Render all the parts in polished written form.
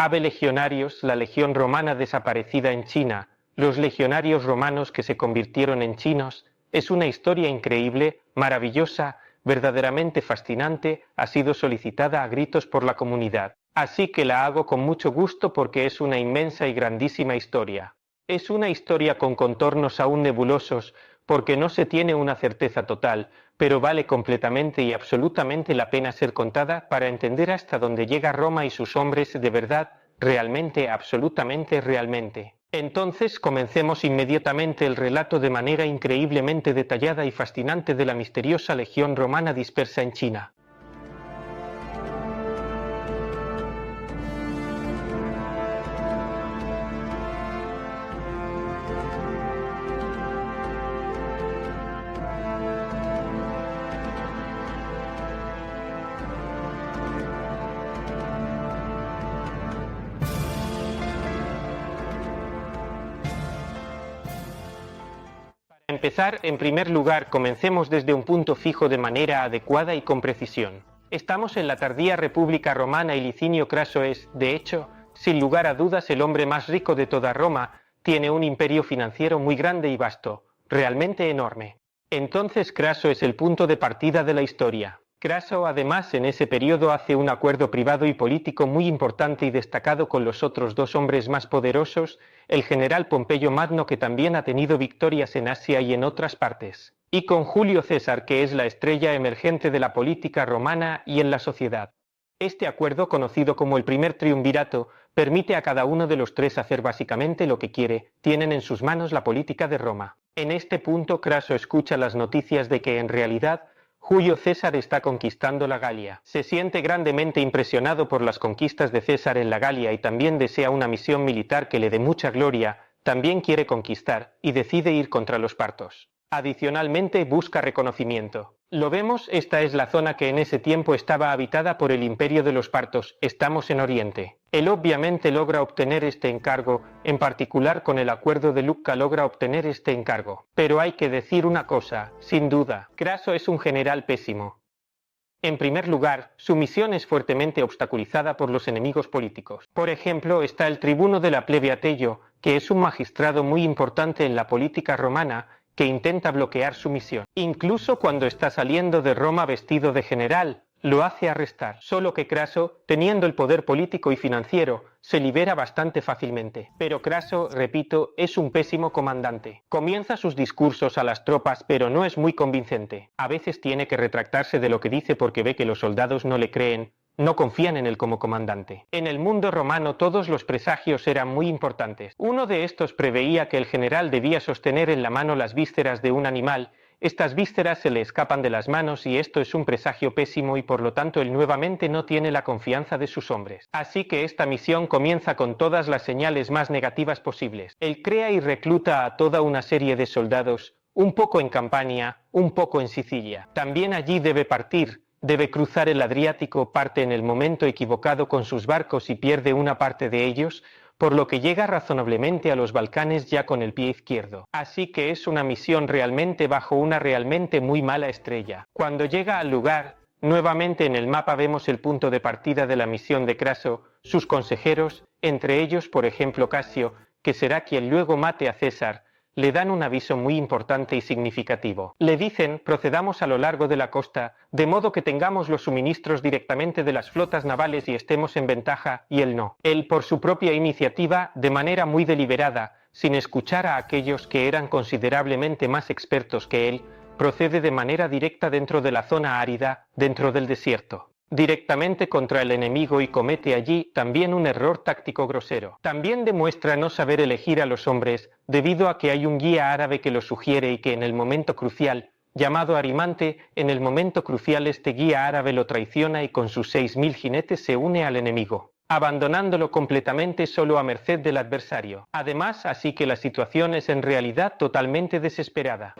Ave Legionarios, la legión romana desaparecida en China, los legionarios romanos que se convirtieron en chinos, es una historia increíble, maravillosa, verdaderamente fascinante, ha sido solicitada a gritos por la comunidad. Así que la hago con mucho gusto porque es una inmensa y grandísima historia. Es una historia con contornos aún nebulosos, porque no se tiene una certeza total, pero vale completamente y absolutamente la pena ser contada para entender hasta dónde llega Roma y sus hombres de verdad, realmente, absolutamente, realmente. Entonces comencemos inmediatamente el relato de manera increíblemente detallada y fascinante de la misteriosa legión romana dispersa en China. Para empezar, en primer lugar, comencemos desde un punto fijo de manera adecuada y con precisión. Estamos en la tardía República Romana y Licinio Craso es, de hecho, sin lugar a dudas el hombre más rico de toda Roma, tiene un imperio financiero muy grande y vasto, realmente enorme. Entonces Craso es el punto de partida de la historia. Craso además en ese periodo hace un acuerdo privado y político muy importante y destacado con los otros dos hombres más poderosos, el general Pompeyo Magno que también ha tenido victorias en Asia y en otras partes, y con Julio César que es la estrella emergente de la política romana y en la sociedad. Este acuerdo, conocido como el primer triunvirato, permite a cada uno de los tres hacer básicamente lo que quiere, tienen en sus manos la política de Roma. En este punto Craso escucha las noticias de que en realidad Julio César está conquistando la Galia. Se siente grandemente impresionado por las conquistas de César en la Galia y también desea una misión militar que le dé mucha gloria, también quiere conquistar y decide ir contra los partos. Adicionalmente busca reconocimiento. Lo vemos, esta es la zona que en ese tiempo estaba habitada por el imperio de los partos, estamos en Oriente. Él obviamente logra obtener este encargo, en particular con el acuerdo de Lucca logra obtener este encargo. Pero hay que decir una cosa, sin duda, Craso es un general pésimo. En primer lugar, su misión es fuertemente obstaculizada por los enemigos políticos. Por ejemplo, está el tribuno de la plebe Atello, que es un magistrado muy importante en la política romana, que intenta bloquear su misión. Incluso cuando está saliendo de Roma vestido de general, lo hace arrestar. Solo que Craso, teniendo el poder político y financiero, se libera bastante fácilmente. Pero Craso, repito, es un pésimo comandante. Comienza sus discursos a las tropas, pero no es muy convincente. A veces tiene que retractarse de lo que dice porque ve que los soldados no le creen, no confían en él como comandante. En el mundo romano todos los presagios eran muy importantes. Uno de estos preveía que el general debía sostener en la mano las vísceras de un animal. Estas vísceras se le escapan de las manos y esto es un presagio pésimo y por lo tanto él nuevamente no tiene la confianza de sus hombres. Así que esta misión comienza con todas las señales más negativas posibles. Él crea y recluta a toda una serie de soldados, un poco en Campania, un poco en Sicilia. También allí debe partir. Debe cruzar el Adriático, parte en el momento equivocado con sus barcos y pierde una parte de ellos, por lo que llega razonablemente a los Balcanes ya con el pie izquierdo. Así que es una misión realmente bajo una realmente muy mala estrella. Cuando llega al lugar, nuevamente en el mapa vemos el punto de partida de la misión de Craso, sus consejeros, entre ellos por ejemplo Casio, que será quien luego mate a César, le dan un aviso muy importante y significativo. Le dicen, procedamos a lo largo de la costa, de modo que tengamos los suministros directamente de las flotas navales y estemos en ventaja, y él no. Él, por su propia iniciativa, de manera muy deliberada, sin escuchar a aquellos que eran considerablemente más expertos que él, procede de manera directa dentro de la zona árida, dentro del desierto. Directamente contra el enemigo y comete allí también un error táctico grosero. También demuestra no saber elegir a los hombres debido a que hay un guía árabe que lo sugiere y que en el momento crucial, llamado Arimante, en el momento crucial este guía árabe lo traiciona y con sus 6.000 jinetes se une al enemigo, abandonándolo completamente solo a merced del adversario. Además, así que la situación es en realidad totalmente desesperada.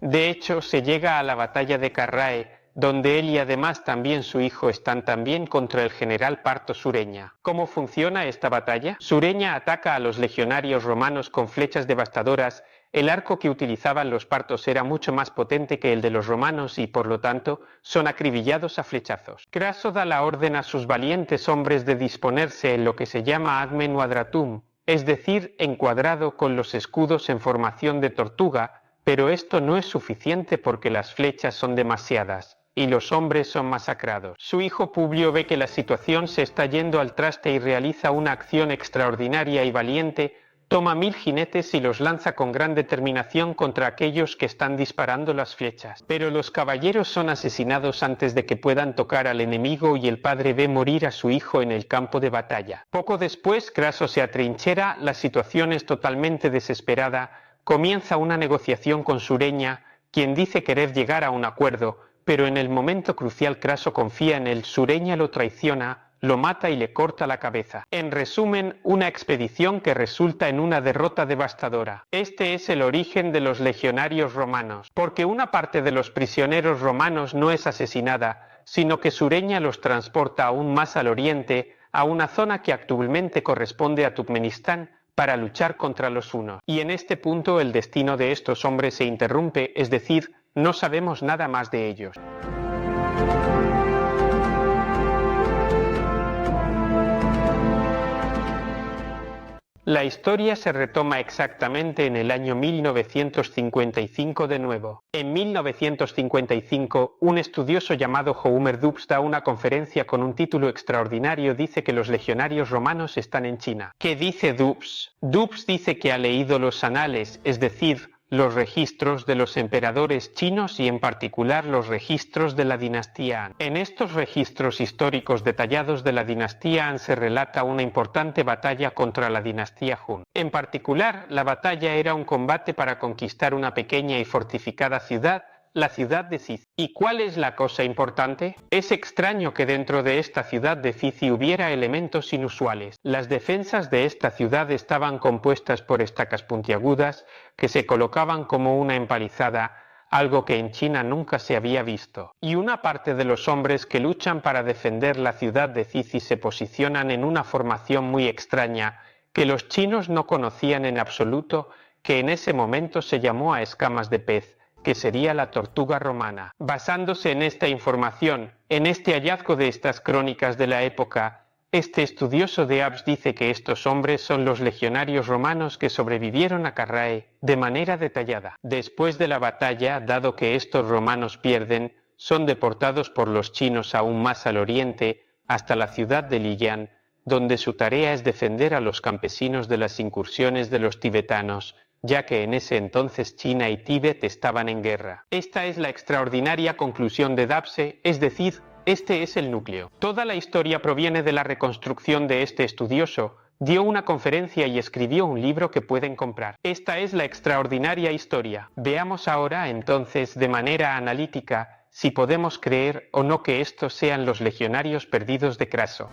De hecho, se llega a la batalla de Carrae, donde él y además también su hijo están también contra el general Parto Sureña. ¿Cómo funciona esta batalla? Sureña ataca a los legionarios romanos con flechas devastadoras. El arco que utilizaban los partos era mucho más potente que el de los romanos y, por lo tanto, son acribillados a flechazos. Craso da la orden a sus valientes hombres de disponerse en lo que se llama ad quadratum, es decir, encuadrado con los escudos en formación de tortuga, pero esto no es suficiente porque las flechas son demasiadas y los hombres son masacrados. Su hijo Publio ve que la situación se está yendo al traste y realiza una acción extraordinaria y valiente. Toma 1000 jinetes y los lanza con gran determinación contra aquellos que están disparando las flechas. Pero los caballeros son asesinados antes de que puedan tocar al enemigo y el padre ve morir a su hijo en el campo de batalla. Poco después, Craso se atrinchera, la situación es totalmente desesperada, comienza una negociación con Sureña, quien dice querer llegar a un acuerdo, pero en el momento crucial Craso confía en él, Sureña lo traiciona, lo mata y le corta la cabeza. En resumen, una expedición que resulta en una derrota devastadora. Este es el origen de los legionarios romanos, porque una parte de los prisioneros romanos no es asesinada, sino que Sureña los transporta aún más al oriente, a una zona que actualmente corresponde a Turkmenistán, para luchar contra los hunos. Y en este punto el destino de estos hombres se interrumpe, es decir, no sabemos nada más de ellos. La historia se retoma exactamente en el año 1955 de nuevo. En 1955, un estudioso llamado Homer Dubs da una conferencia con un título extraordinario. Dice que los legionarios romanos están en China. ¿Qué dice Dubs? Dubs dice que ha leído los anales, es decir, los registros de los emperadores chinos y en particular los registros de la dinastía Han. En estos registros históricos detallados de la dinastía Han se relata una importante batalla contra la dinastía Hun. En particular, la batalla era un combate para conquistar una pequeña y fortificada ciudad, la ciudad de Cici. ¿Y cuál es la cosa importante? Es extraño que dentro de esta ciudad de Cici hubiera elementos inusuales. Las defensas de esta ciudad estaban compuestas por estacas puntiagudas que se colocaban como una empalizada, algo que en China nunca se había visto. Y una parte de los hombres que luchan para defender la ciudad de Cici se posicionan en una formación muy extraña que los chinos no conocían en absoluto, que en ese momento se llamó a escamas de pez, que sería la tortuga romana. Basándose en esta información, en este hallazgo de estas crónicas de la época, este estudioso de Abs dice que estos hombres son los legionarios romanos que sobrevivieron a Carrae de manera detallada. Después de la batalla, dado que estos romanos pierden, son deportados por los chinos aún más al oriente, hasta la ciudad de Liyan, donde su tarea es defender a los campesinos de las incursiones de los tibetanos, ya que en ese entonces China y Tíbet estaban en guerra. Esta es la extraordinaria conclusión de Dapse, es decir, este es el núcleo. Toda la historia proviene de la reconstrucción de este estudioso. Dio una conferencia y escribió un libro que pueden comprar. Esta es la extraordinaria historia. Veamos ahora, entonces, de manera analítica, si podemos creer o no que estos sean los legionarios perdidos de Craso.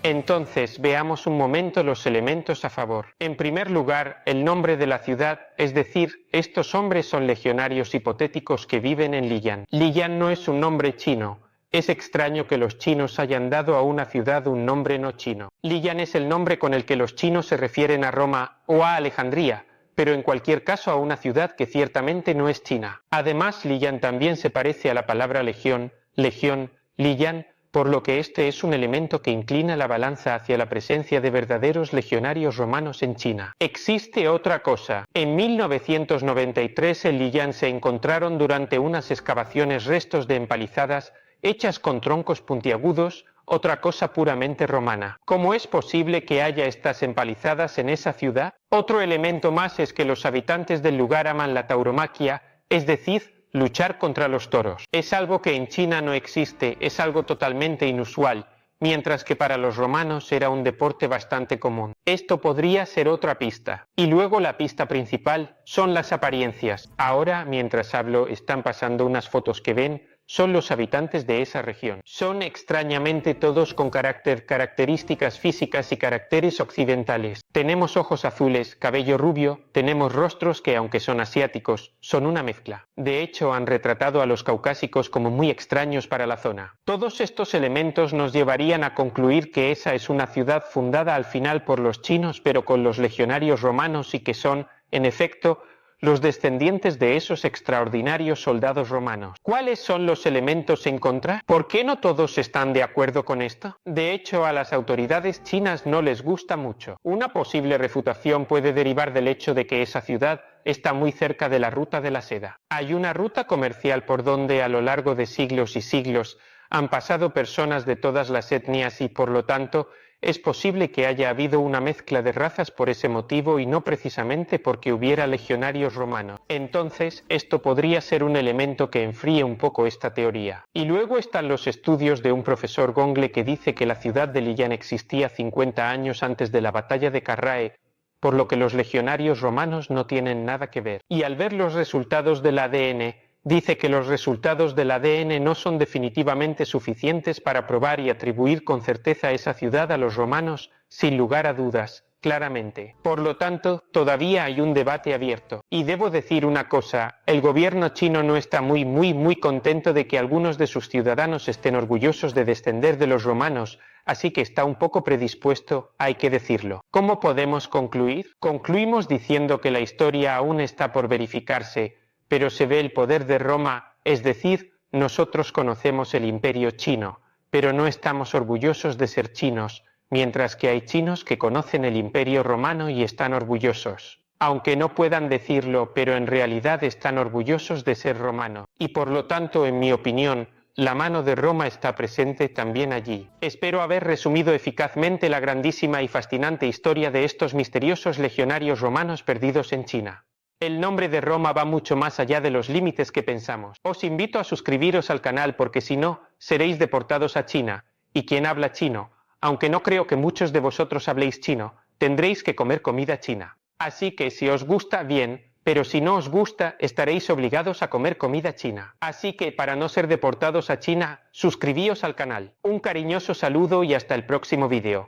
Entonces, veamos un momento los elementos a favor. En primer lugar, el nombre de la ciudad, es decir, estos hombres son legionarios hipotéticos que viven en Liyan. Liyan no es un nombre chino. Es extraño que los chinos hayan dado a una ciudad un nombre no chino. Liyan es el nombre con el que los chinos se refieren a Roma o a Alejandría, pero en cualquier caso a una ciudad que ciertamente no es china. Además, Liyan también se parece a la palabra legión, Liyan, por lo que este es un elemento que inclina la balanza hacia la presencia de verdaderos legionarios romanos en China. Existe otra cosa. En 1993 en Liyan se encontraron durante unas excavaciones restos de empalizadas hechas con troncos puntiagudos, otra cosa puramente romana. ¿Cómo es posible que haya estas empalizadas en esa ciudad? Otro elemento más es que los habitantes del lugar aman la tauromaquia, es decir, luchar contra los toros. Es algo que en China no existe, es algo totalmente inusual, mientras que para los romanos era un deporte bastante común. Esto podría ser otra pista. Y luego la pista principal son las apariencias. Ahora, mientras hablo, están pasando unas fotos que ven. son los habitantes de esa región. Son extrañamente todos con características físicas y caracteres occidentales. Tenemos ojos azules, cabello rubio, tenemos rostros que, aunque son asiáticos, son una mezcla. De hecho, han retratado a los caucásicos como muy extraños para la zona. Todos estos elementos nos llevarían a concluir que esa es una ciudad fundada al final por los chinos, pero con los legionarios romanos, y que son, en efecto, los descendientes de esos extraordinarios soldados romanos. ¿Cuáles son los elementos en contra? ¿Por qué no todos están de acuerdo con esto? De hecho, a las autoridades chinas no les gusta mucho. Una posible refutación puede derivar del hecho de que esa ciudad está muy cerca de la ruta de la seda. Hay una ruta comercial por donde a lo largo de siglos y siglos han pasado personas de todas las etnias y, por lo tanto, es posible que haya habido una mezcla de razas por ese motivo y no precisamente porque hubiera legionarios romanos. Entonces, esto podría ser un elemento que enfríe un poco esta teoría. Y luego están los estudios de un profesor Gongle que dice que la ciudad de Liyán existía 50 años antes de la batalla de Carrae, por lo que los legionarios romanos no tienen nada que ver. Y al ver los resultados del ADN, dice que los resultados del ADN no son definitivamente suficientes para probar y atribuir con certeza esa ciudad a los romanos, sin lugar a dudas, claramente. Por lo tanto, todavía hay un debate abierto. Y debo decir una cosa, el gobierno chino no está muy contento de que algunos de sus ciudadanos estén orgullosos de descender de los romanos, así que está un poco predispuesto, hay que decirlo. ¿Cómo podemos concluir? Concluimos diciendo que la historia aún está por verificarse, pero se ve el poder de Roma, es decir, nosotros conocemos el imperio chino, pero no estamos orgullosos de ser chinos, mientras que hay chinos que conocen el imperio romano y están orgullosos. Aunque no puedan decirlo, pero en realidad están orgullosos de ser romanos. Y por lo tanto, en mi opinión, la mano de Roma está presente también allí. Espero haber resumido eficazmente la grandísima y fascinante historia de estos misteriosos legionarios romanos perdidos en China. El nombre de Roma va mucho más allá de los límites que pensamos. Os invito a suscribiros al canal porque si no, seréis deportados a China. Y quien habla chino, aunque no creo que muchos de vosotros habléis chino, tendréis que comer comida china. Así que si os gusta, bien, pero si no os gusta, estaréis obligados a comer comida china. Así que para no ser deportados a China, suscribíos al canal. Un cariñoso saludo y hasta el próximo vídeo.